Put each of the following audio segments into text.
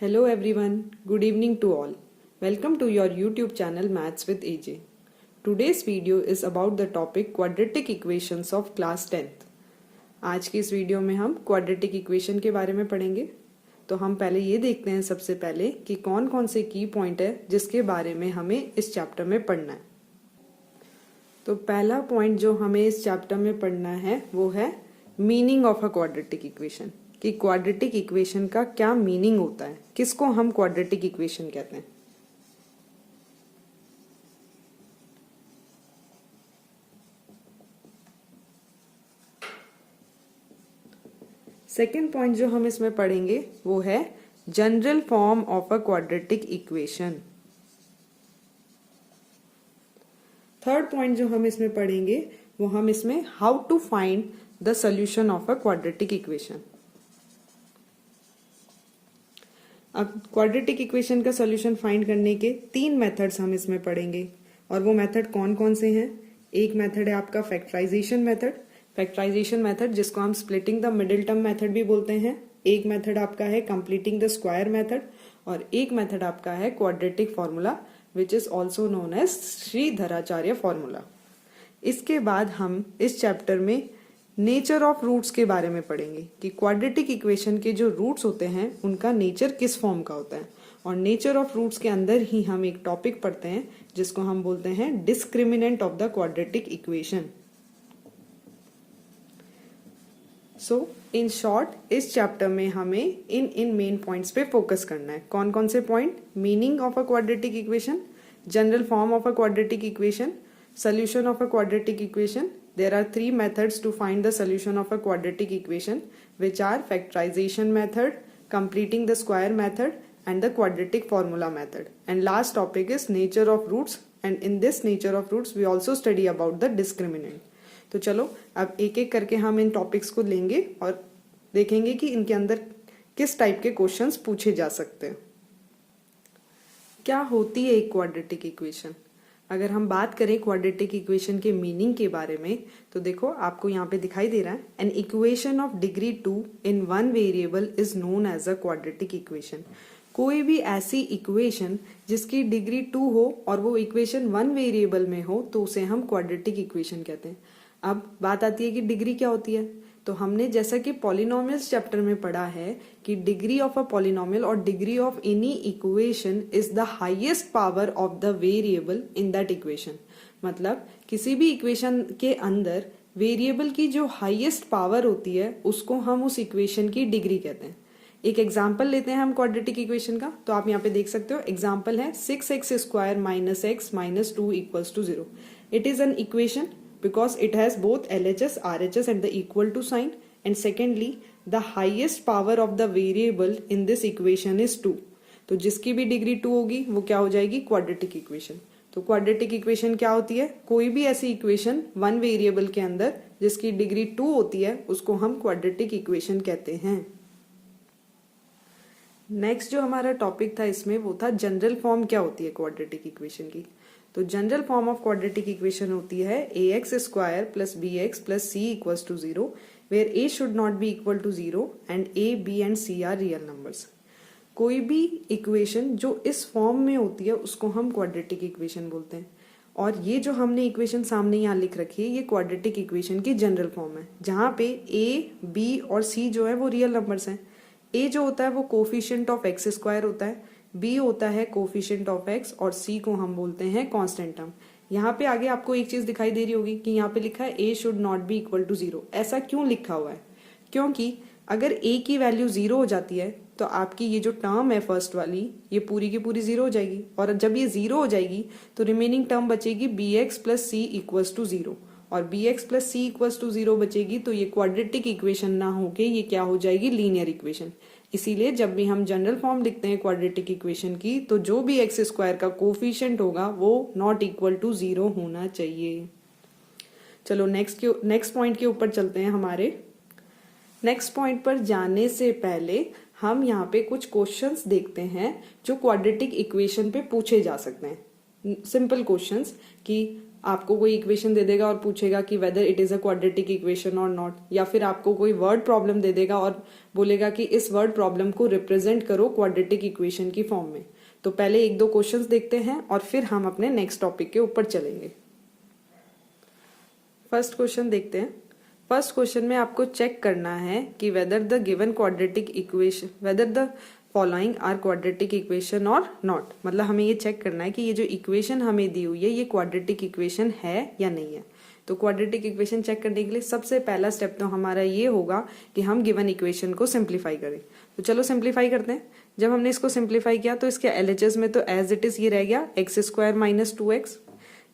Hello everyone, good evening to all. Welcome to your YouTube channel Maths with AJ. Today's video is about the topic quadratic equations of class 10th. आज की इस video में हम quadratic equation के बारे में पढ़ेंगे। तो हम पहले ये देखते हैं सबसे पहले कि कौन कौन से की पॉइंट है जिसके बारे में हमें इस चैप्टर में पढ़ना है। तो पहला पॉइंट जो हमें इस चैप्टर में पढ़ना है वो है meaning of a quadratic equation, कि क्वाड्रेटिक इक्वेशन का क्या मीनिंग होता है, किसको हम क्वाड्रेटिक इक्वेशन कहते हैं। सेकेंड पॉइंट जो हम इसमें पढ़ेंगे वो है general form of a quadratic equation. Third point जो हम इसमें पढ़ेंगे वो हम इसमें how to find the solution of a quadratic equation. अब क्वाड्रेटिक इक्वेशन का सॉल्यूशन फाइंड करने के तीन मेथड्स हम इसमें पढ़ेंगे, और वो मेथड कौन कौन से हैं। एक मेथड है आपका फैक्टराइजेशन मेथड जिसको हम splitting the middle term method भी बोलते हैं। एक मेथड आपका है कंप्लीटिंग द स्क्वायर मेथड, और एक मेथड आपका है quadratic formula which is also known as Sridharacharya formula. इसके बाद हम इस चैप्टर में नेचर ऑफ रूट्स के बारे में पढ़ेंगे कि क्वाड्रेटिक इक्वेशन के जो रूट्स होते हैं उनका नेचर किस फॉर्म का होता है। और नेचर ऑफ रूट्स के अंदर ही हम एक टॉपिक पढ़ते हैं जिसको हम बोलते हैं discriminant of the quadratic equation. So in short इस चैप्टर में हमें इन मेन पॉइंट्स पे फोकस करना है। कौन कौन से point? Meaning of a quadratic equation, general form of a quadratic equation, solution of a quadratic equation. There are three methods to find the solution of a quadratic equation, which are factorization method, completing the square method, and the quadratic formula method. And last topic is nature of roots, and in this nature of roots we also study about the discriminant. तो चलो अब एक एक करके हम इन topics को लेंगे और देखेंगे कि इनके अंदर किस टाइप के क्वेश्चंस पूछे जा सकते हैं। क्या होती है एक क्वाड्रेटिक इक्वेशन? अगर हम बात करें क्वाड्रेटिक इक्वेशन के मीनिंग के बारे में तो देखो आपको यहाँ पे दिखाई दे रहा है, an equation of degree 2 in one variable is known as a quadratic equation. कोई भी ऐसी इक्वेशन जिसकी डिग्री 2 हो और वो इक्वेशन वन वेरिएबल में हो तो उसे हम क्वाड्रेटिक इक्वेशन कहते हैं। अब बात आती है कि डिग्री क्या होती है। तो हमने जैसा कि पॉलिनोमियल्स चैप्टर में पढ़ा है कि डिग्री ऑफ अ पॉलिनोमियल और degree of any equation is the highest power of the variable in that equation. मतलब किसी भी इक्वेशन के अंदर वेरिएबल की जो हाईएस्ट पावर होती है उसको हम उस इक्वेशन की डिग्री कहते हैं। एक एग्जाम्पल लेते हैं हम क्वाड्रेटिक इक्वेशन का। तो आप यहाँ पे देख सकते हो एग्जाम्पल है 6x² - x - 2 = 0। It is an equation because it has both LHS, RHS and the equal to sign, and secondly the highest power of the variable in this equation is 2। तो जिसकी भी डिग्री 2 होगी वो क्या हो जाएगी? Quadratic equation. तो quadratic equation क्या होती है? कोई भी ऐसी इक्वेशन वन वेरिएबल के अंदर जिसकी डिग्री 2 होती है उसको हम क्वाड्रेटिक इक्वेशन कहते हैं। नेक्स्ट जो हमारा टॉपिक था इसमें वो था जनरल फॉर्म क्या होती है क्वाड्रेटिक इक्वेशन की। तो general form of quadratic equation होती है ax² + bx + c = 0 where a should not be equal to 0 and a, b and c are real numbers। कोई भी इक्वेशन जो इस फॉर्म में होती है उसको हम क्वाड्रेटिक इक्वेशन बोलते हैं। और ये जो हमने इक्वेशन सामने यहाँ लिख रखी है ये क्वाड्रेटिक इक्वेशन की जनरल फॉर्म है, जहाँ पे a, b और c जो है वो रियल नंबर्स हैं। a जो होता है वो कोफिशिएंट ऑफ x² होता है, b होता है कोफिशिएंट ऑफ x, और c को हम बोलते हैं कांस्टेंट टर्म। यहाँ पे आगे आपको एक चीज दिखाई दे रही होगी कि यहाँ पे लिखा है a should not be equal to 0। ऐसा क्यों लिखा हुआ है? क्योंकि अगर a की वैल्यू 0 हो जाती है तो आपकी ये जो टर्म है फर्स्ट वाली ये पूरी की पूरी 0 हो जाएगी, और जब ये 0 हो जाएगी तो रिमेनिंग टर्म बचेगी bx + c = 0, और bx + c = 0 बचेगी तो ये क्वाड्रेटिक इक्वेशन ना होके ये क्या हो जाएगी? Linear equation. इसीलिए जब भी हम जनरल फॉर्म लिखते हैं क्वाड्रेटिक इक्वेशन की तो जो भी x² का कोफिशिएंट होगा वो नॉट इक्वल टू 0 होना चाहिए। चलो नेक्स्ट पॉइंट के ऊपर चलते हैं। हमारे नेक्स्ट पॉइंट पर जाने से पहले हम यहाँ पे कुछ क्वेश्चंस देखते हैं जो क्वाड्रेटिक इक्वेशन पे पूछे जा सकते हैं। सिंपल क्वेश्चंस कि आपको कोई इक्वेशन दे देगा और पूछेगा कि whether it is a quadratic equation और नॉट, या फिर आपको कोई वर्ड प्रॉब्लम दे देगा और बोलेगा कि इस वर्ड प्रॉब्लम को रिप्रेजेंट करो क्वाड्रेटिक इक्वेशन की फॉर्म में। तो पहले एक दो क्वेश्चंस देखते हैं और फिर हम अपने नेक्स्ट टॉपिक के ऊपर चलेंगे। फर्स्ट क्वेश्चन देखते हैं। फर्स्ट क्वेश्चन में आपको चेक करना है कि whether the given quadratic equation, whether the following are quadratic equation और नॉट। मतलब हमें ये चेक करना है कि ये जो इक्वेशन हमें दी हुई है ये क्वाड्रेटिक इक्वेशन है या नहीं है। तो क्वाड्रेटिक इक्वेशन चेक करने के लिए सबसे पहला स्टेप तो हमारा ये होगा कि हम गिवन इक्वेशन को सिंप्लीफाई करें। तो चलो सिंप्लीफाई करते हैं। जब हमने इसको सिंप्लीफाई किया तो इसके LHS में तो एज इट इज ये रह गया x² - 2x।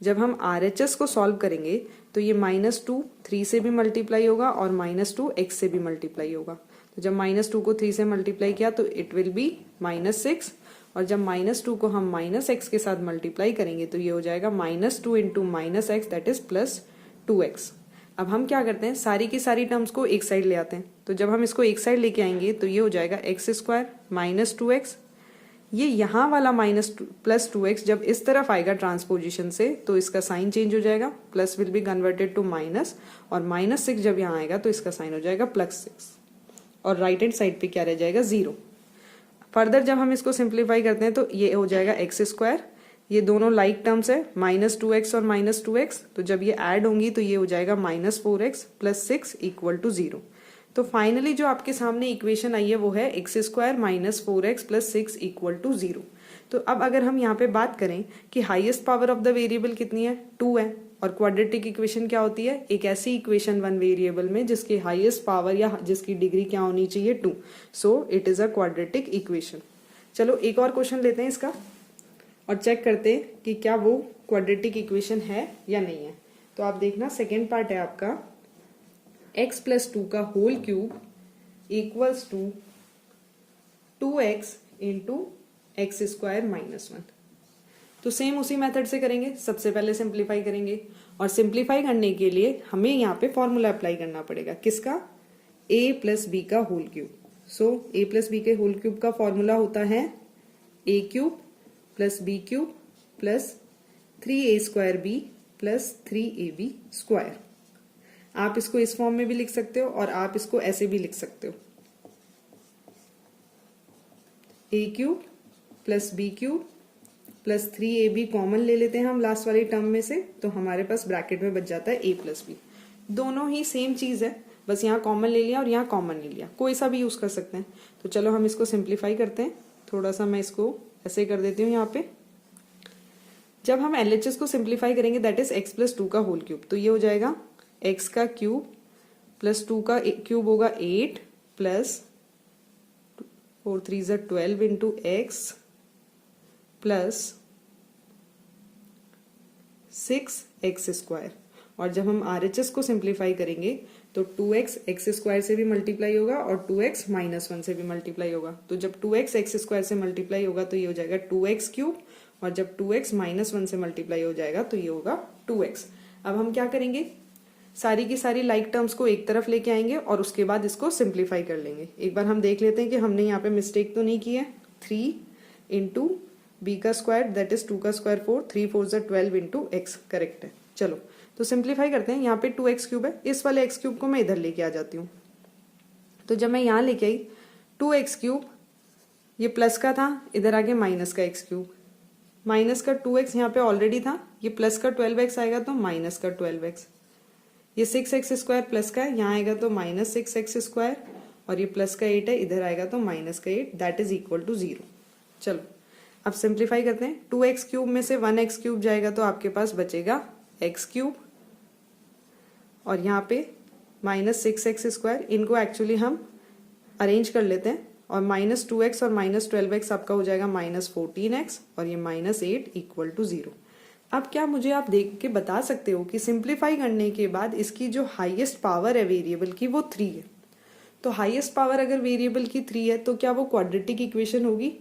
जब हम RHS को सॉल्व करेंगे तो ये -2 3 से भी मल्टीप्लाई होगा और -2 x से भी मल्टीप्लाई होगा। तो जब -2 को 3 से मल्टीप्लाई किया तो इट विल बी -6, और जब -2 को हम -x के साथ मल्टीप्लाई करेंगे तो ये हो जाएगा -2 × -x दैट इज +2x। अब हम क्या करते हैं, सारी की सारी टर्म्स को एक साइड ले आते हैं। तो जब हम इसको एक साइड लेके आएंगे तो ये हो जाएगा x² - 2x। ये यहाँ वाला +2x जब इस तरफ आएगा ट्रांसपोजिशन से तो इसका साइन चेंज हो जाएगा, plus will be converted to minus, और -6 जब यहाँ आएगा तो इसका साइन हो जाएगा +6, और राइट हैंड साइड पे क्या रह जाएगा 0। फर्दर जब हम इसको सिंप्लीफाई करते हैं तो ये हो जाएगा x², ये दोनों लाइक टर्म्स है -2x और -2x, तो जब ये ऐड होंगी तो ये हो जाएगा -4x + 6 = 0। तो फाइनली जो आपके सामने इक्वेशन आई है वो है x² - 4x + 6 = 0। तो अब अगर हम यहाँ पे बात करें कि highest power of the variable कितनी है, 2 है, और क्वाड्रेटिक इक्वेशन क्या होती है, एक ऐसी इक्वेशन वन वेरिएबल में जिसकी हाईएस्ट पावर या जिसकी डिग्री क्या होनी चाहिए 2। So it is a quadratic equation. चलो एक और क्वेश्चन लेते हैं इसका और चेक करते हैं कि क्या वो क्वाड्रेटिक इक्वेशन है या नहीं है। तो आप देखना सेकेंड पार्ट है आपका x + 2 का whole cube equals to 2x × x² - 1। तो सेम उसी मेथड से करेंगे, सबसे पहले सिंप्लीफाई करेंगे, और सिंप्लीफाई करने के लिए हमें यहाँ पे फॉर्मूला अप्लाई करना पड़ेगा, किसका, a + b का whole cube. So a + b के होल क्यूब का फॉर्मूला होता है a³ + b³ + 3a² b + 3ab²। आप इसको इस फॉर्म में भी लिख सकते हो और आप इसको ऐसे भी लिख सकते हो, a³ + b³ + 3ab कॉमन ले लेते हैं हम लास्ट वाली टर्म में से, तो हमारे पास ब्रैकेट में बच जाता है a + b। दोनों ही सेम चीज है, बस यहाँ कॉमन ले लिया और यहाँ कॉमन ले लिया, कोई सा भी यूज कर सकते हैं। तो चलो हम इसको सिंप्लीफाई करते हैं। थोड़ा सा मैं इसको ऐसे कर देती हूँ यहाँ पे। जब हम LHS को सिंप्लीफाई करेंगे दैट इज x + 2 का होल क्यूब, तो ये हो जाएगा x का क्यूब + 2 का क्यूब होगा 8 + 4 × 3 = 12 × x + 6x²। और जब हम RHS को सिंप्लीफाई करेंगे तो 2x x² से भी मल्टीप्लाई होगा और 2x - 1 से भी मल्टीप्लाई होगा। तो जब 2x x² से मल्टीप्लाई होगा तो ये हो जाएगा 2x³, और जब 2x - 1 से मल्टीप्लाई हो जाएगा तो ये होगा 2x। अब हम क्या करेंगे, सारी की सारी लाइक टर्म्स को एक तरफ लेके आएंगे और उसके बाद इसको सिंप्लीफाई कर लेंगे। एक बार हम देख लेते हैं कि हमने यहाँ पे मिस्टेक तो नहीं की है। 3 × b² दैट इज 2 का स्क्वायर 4, 3 × 4 = 12 × x करेक्ट है। चलो तो सिंप्लीफाई करते हैं। यहाँ पे 2x³ है, इस वाले x³ को मैं इधर लेके आ जाती हूँ। तो जब मैं यहाँ लेके आई 2x³ ये प्लस का था, इधर आगे माइनस का x³, माइनस का 2x यहाँ पे ऑलरेडी था, ये प्लस का 12x आएगा तो माइनस का 12x, ये 6x² प्लस का है, यहाँ आएगा तो -6x², और ये प्लस का 8 है, इधर आएगा तो -8 दैट इज इक्वल टू 0। चलो अब सिंप्लीफाई करते हैं। 2x³ में से 1x³ जाएगा तो आपके पास बचेगा x³, और यहाँ पे -6x², इनको एक्चुअली हम अरेंज कर लेते हैं, और -2x और -12x आपका हो जाएगा -14x, और ये -8 = 0। अब क्या मुझे आप देख के बता सकते हो कि सिंप्लीफाई करने के बाद इसकी जो हाईएस्ट पावर है वेरिएबल की वो 3 है। तो हाईएस्ट पावर अगर वेरिएबल की 3 है तो क्या वो क्वाड्रेटिक इक्वेशन होगी?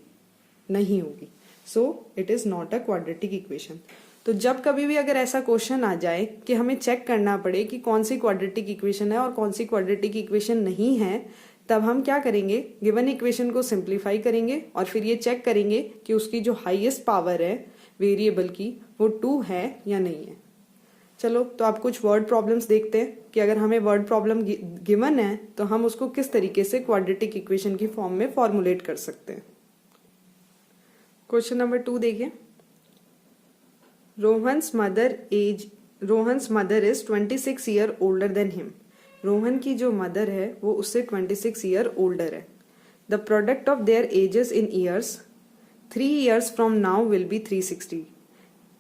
नहीं होगी। So it is not a quadratic equation. तो जब कभी भी अगर ऐसा क्वेश्चन आ जाए कि हमें चेक करना पड़े कि कौन सी क्वाड्रेटिक इक्वेशन है और कौन सी क्वाड्रेटिक इक्वेशन नहीं है, तब हम क्या करेंगे, गिवन इक्वेशन को सिंप्लीफाई करेंगे और फिर ये चेक करेंगे कि उसकी जो हाईएस्ट पावर है वेरिएबल की वो 2 है या नहीं है। चलो तो आप कुछ वर्ड प्रॉब्लम्स देखते हैं कि अगर हमें वर्ड प्रॉब्लम गिवन है तो हम उसको किस तरीके से क्वाड्रेटिक इक्वेशन की फॉर्म में फॉर्मुलेट कर सकते हैं। क्वेश्चन नंबर 2 देखिए। Rohan's mother is 26 year older than him. Rohan की जो मदर है वो उससे 26 ईयर ओल्डर है। The product of their edges in years 3 years from now will be 360।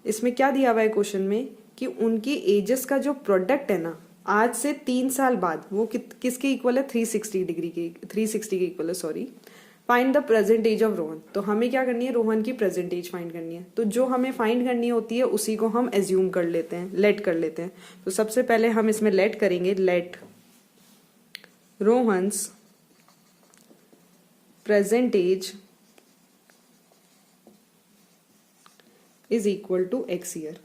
इसमें क्या दिया हुआ है क्वेश्चन में कि उनकी एजेस का जो प्रोडक्ट है ना आज से 3 साल बाद वो किसके इक्वल है, 360 के इक्वल है, sorry. Find the present age of Rohan. तो हमें क्या करनी है, रोहन की प्रेजेंट एज फाइंड करनी है। तो जो हमें फाइंड करनी होती है उसी को हम एज्यूम कर लेते हैं, लेट कर लेते हैं। तो सबसे पहले हम इसमें लेट करेंगे, let Rohan's present age is equal to x year.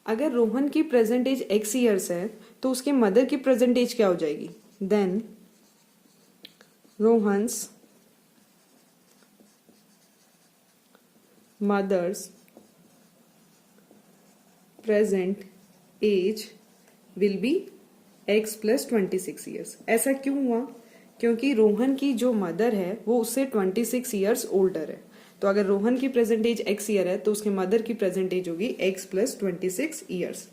अगर रोहन की प्रेजेंट एज x ईयर्स है तो उसके मदर की प्रेजेंट एज क्या हो जाएगी, then Rohan's mother's present age will be x plus 26 years. ऐसा क्यों हुआ, क्योंकि रोहन की जो मदर है वो उससे 26 ईयर्स ओल्डर है। तो अगर रोहन की प्रेजेंट एज x ईयर है तो उसके मदर की प्रेजेंट एज होगी x प्लस 26 ईयर्स।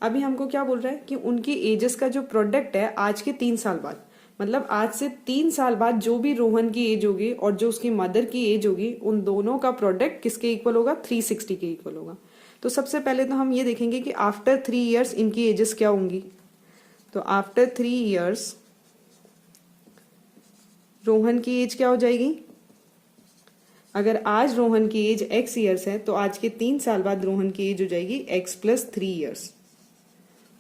अभी हमको क्या बोल रहा है कि उनकी एजेस का जो प्रोडक्ट है आज के 3 साल बाद, मतलब आज से 3 साल बाद जो भी रोहन की एज होगी और जो उसकी मदर की एज होगी उन दोनों का प्रोडक्ट किसके इक्वल होगा, 360 के इक्वल होगा। तो सबसे पहले तो हम ये देखेंगे कि आफ्टर 3 ईयर्स इनकी एजेस क्या होंगी। तो आफ्टर 3 ईयर्स रोहन की एज क्या हो जाएगी, अगर आज रोहन की एज x ईयर्स है तो आज के 3 साल बाद रोहन की एज हो जाएगी x प्लस 3 ईयर्स।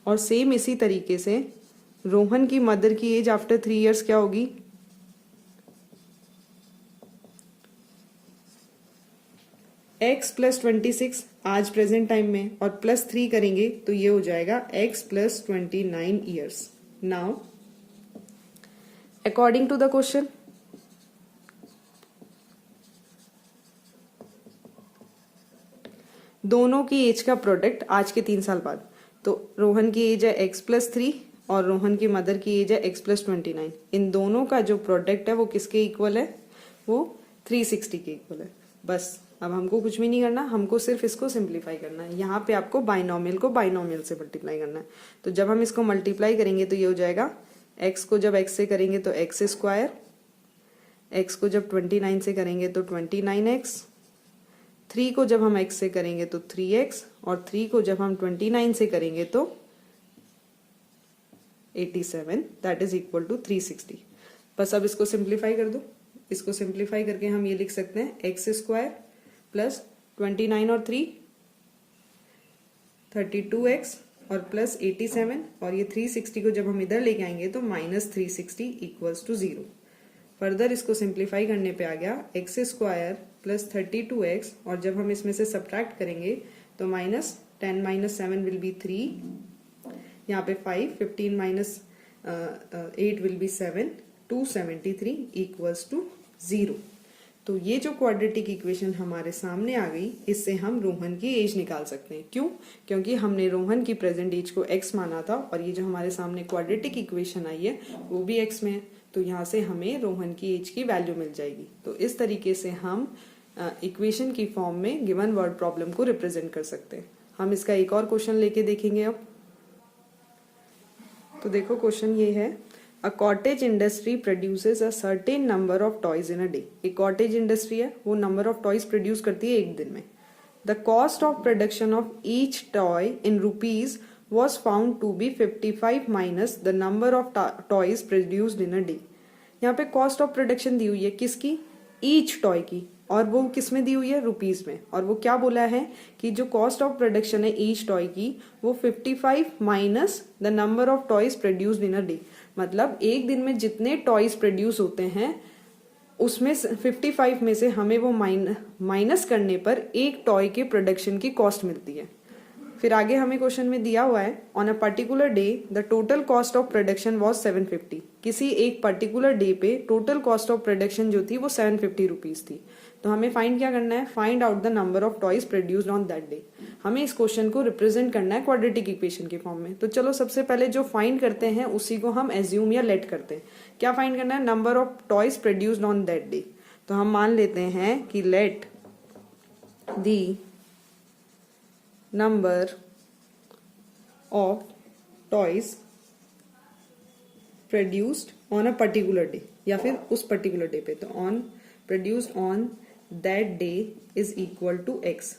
और सेम इसी तरीके से रोहन की मदर की एज आफ्टर 3 ईयर्स क्या होगी, x प्लस 26 आज प्रेजेंट टाइम में और प्लस 3 करेंगे तो ये हो जाएगा x plus 29 years. Now according to the question दोनों की एज का प्रोडक्ट आज के 3 साल बाद, तो रोहन की एज है x प्लस 3 और रोहन की मदर की एज है x प्लस 29। इन दोनों का जो प्रोडक्ट है वो किसके इक्वल है, वो 360 के इक्वल है। बस अब हमको कुछ भी नहीं करना, हमको सिर्फ इसको सिंप्लीफाई करना है। यहाँ पे आपको बाइनोमियल को बाइनोमियल से मल्टीप्लाई करना है। तो जब हम इसको मल्टीप्लाई करेंगे तो ये हो जाएगा x को जब x से करेंगे तो x स्क्वायर, x को जब 29 से करेंगे तो 29x, 3 को जब हम x से करेंगे तो 3x और 3 को जब हम 29 से करेंगे तो 87, दैट इज इक्वल टू 360। बस अब इसको सिंप्लीफाई कर दो। इसको सिंप्लीफाई करके हम ये लिख सकते हैं x स्क्वायर प्लस 29 और 3 32x और प्लस 87 और ये 360 को जब हम इधर लेके आएंगे तो माइनस 360 इक्वल्स टू 0। फर्दर इसको सिंप्लीफाई करने पे आ गया x स्क्वायर प्लस 32x और जब हम इसमें से सब्ट्रैक्ट करेंगे तो माइनस 10 माइनस 7 विल बी 3, यहाँ पे 5, 15 minus 8 will be 7, 273 equals to 0। तो ये जो क्वाड्रेटिक इक्वेशन हमारे सामने आ गई, इससे हम रोहन की एज निकाल सकते हैं। क्यों? क्योंकि हमने रोहन की प्रेजेंट एज को x माना था और ये जो हमारे सामने क्वाड्रेटिक इक्वेशन आई है वो भी x में है, तो यहाँ से हमें रोहन की एज की वैल्यू मिल जाएगी। तो इस तरीके से हम इक्वेशन की फॉर्म में गिवन वर्ड प्रॉब्लम को रिप्रेजेंट कर सकते हैं। हम इसका एक और क्वेश्चन लेके देखेंगे अब। तो देखो क्वेश्चन ये है, a cottage industry produces a certain number of toys in a day. एक कॉटेज इंडस्ट्री है, वो नंबर ऑफ टॉयज प्रोड्यूस करती है एक दिन में। The cost of production of each toy in rupees was found to be 55 minus the number of toys produced in a day। यहाँ पे कॉस्ट ऑफ प्रोडक्शन दी हुई है किसकी, ईच टॉय की, और वो किस में दी हुई है, रुपीज में। और वो क्या बोला है कि जो कॉस्ट ऑफ प्रोडक्शन है ईच टॉय की वो 55 minus the number of toys produced in a day, मतलब एक दिन में जितने टॉयज प्रोड्यूस होते हैं उसमें 55 में से हमें वो माइनस करने पर एक टॉय के प्रोडक्शन की कॉस्ट मिलती है। फिर आगे हमें क्वेश्चन में दिया हुआ है on a particular day the total cost of production was 750। किसी एक पर्टिकुलर डे पे टोटल कॉस्ट ऑफ प्रोडक्शन जो थी वो 750 रुपीज थी। तो हमें फाइंड क्या करना है, find out the number of toys produced on that day. हमें इस क्वेश्चन को रिप्रेजेंट करना है क्वाड्रेटिक इक्वेशन के फॉर्म में। तो चलो सबसे पहले जो फाइंड करते हैं उसी को हम एज्यूम या लेट करते हैं। क्या फाइंड करना है, number of toys produced on that day. तो हम मान लेते हैं कि let the number of toys produced on a particular day या फिर उस पर्टिकुलर डे पे। तो on produced on that day is equal to x,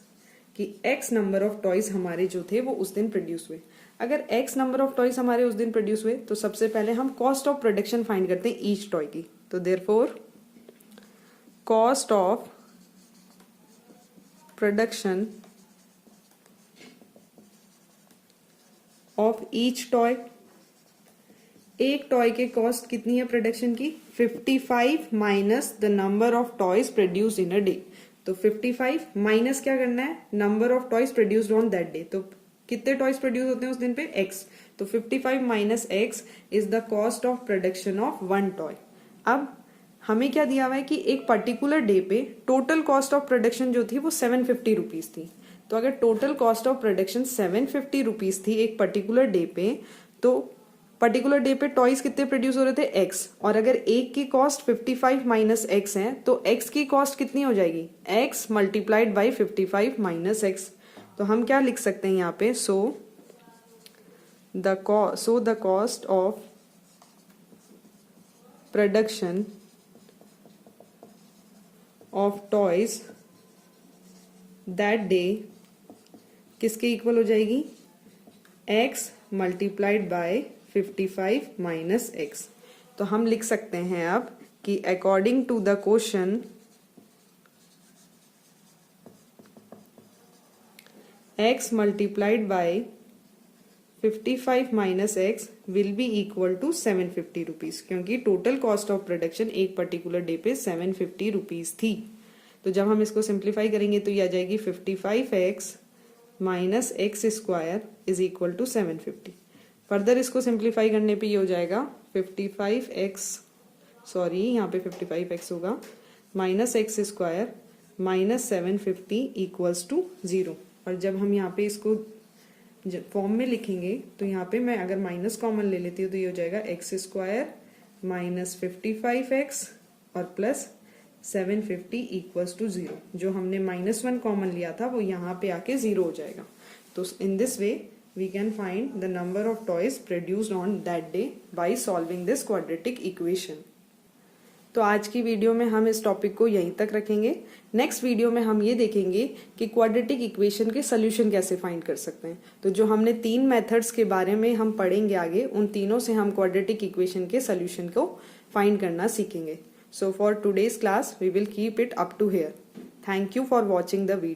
कि x नंबर ऑफ टॉयज हमारे जो थे वो उस दिन प्रोड्यूस हुए। अगर x नंबर ऑफ टॉयज हमारे उस दिन प्रोड्यूस हुए तो सबसे पहले हम कॉस्ट ऑफ प्रोडक्शन फाइंड करते हैं ईच टॉय की। तो therefore cost of production of each toy, एक टॉय के कॉस्ट कितनी है प्रोडक्शन की, 55 minus the number of toys produced in a day. तो 55 माइनस क्या करना है, number of toys produced on that day. तो कितने टॉयज प्रोड्यूस होते हैं उस दिन पे, x। तो 55 minus x is the cost of production of one toy. अब हमें क्या दिया हुआ है कि एक पर्टिकुलर डे पे टोटल कॉस्ट ऑफ प्रोडक्शन जो थी वो 750 रुपीज थी। तो अगर total cost of production 750 rupees थी एक पर्टिकुलर डे पे, तो पर्टिकुलर डे पे टॉयज कितने प्रोड्यूस हो रहे थे, x। और अगर एक की कॉस्ट 55 माइनस x है तो x की कॉस्ट कितनी हो जाएगी, x multiplied by 55 minus x। तो हम क्या लिख सकते हैं यहाँ पे, so the cost of production of toys that day किसके इक्वल हो जाएगी, x multiplied by 55 minus x। तो हम लिख सकते हैं अब कि according to the question x multiplied by 55 minus x will be equal to 750 rupees, क्योंकि टोटल कॉस्ट ऑफ प्रोडक्शन एक पर्टिकुलर डे पे 750 रुपीज थी। तो जब हम इसको सिंप्लीफाई करेंगे तो ये आ जाएगी 55x minus x square is equal to 750। Further इसको सिंप्लीफाई करने पे ये हो जाएगा 55x, सॉरी यहाँ पे 55x होगा, minus x square minus 750 equals to 0। और जब हम यहाँ पे इसको फॉर्म में लिखेंगे तो यहाँ पे मैं अगर माइनस कॉमन ले लेती हूँ तो ये हो जाएगा एक्स स्क्वायर माइनस 55x और प्लस 750 इक्वल्स टू 0। जो हमने -1 कॉमन लिया था वो यहाँ पे आके 0 हो जाएगा। तो in this way we can find the number of toys produced on that day by solving this quadratic equation. तो आज की वीडियो में हम इस टॉपिक को यहीं तक रखेंगे। नेक्स्ट वीडियो में हम ये देखेंगे कि क्वाड्रेटिक इक्वेशन के सोल्यूशन कैसे फाइंड कर सकते हैं। तो जो हमने 3 मेथड्स के बारे में हम पढ़ेंगे आगे, उन तीनों से हम क्वाड्रेटिक इक्वेशन के सोल्यूशन को फाइंड करना सीखेंगे। So for today's class, we will keep it up to here. Thank you for watching the video.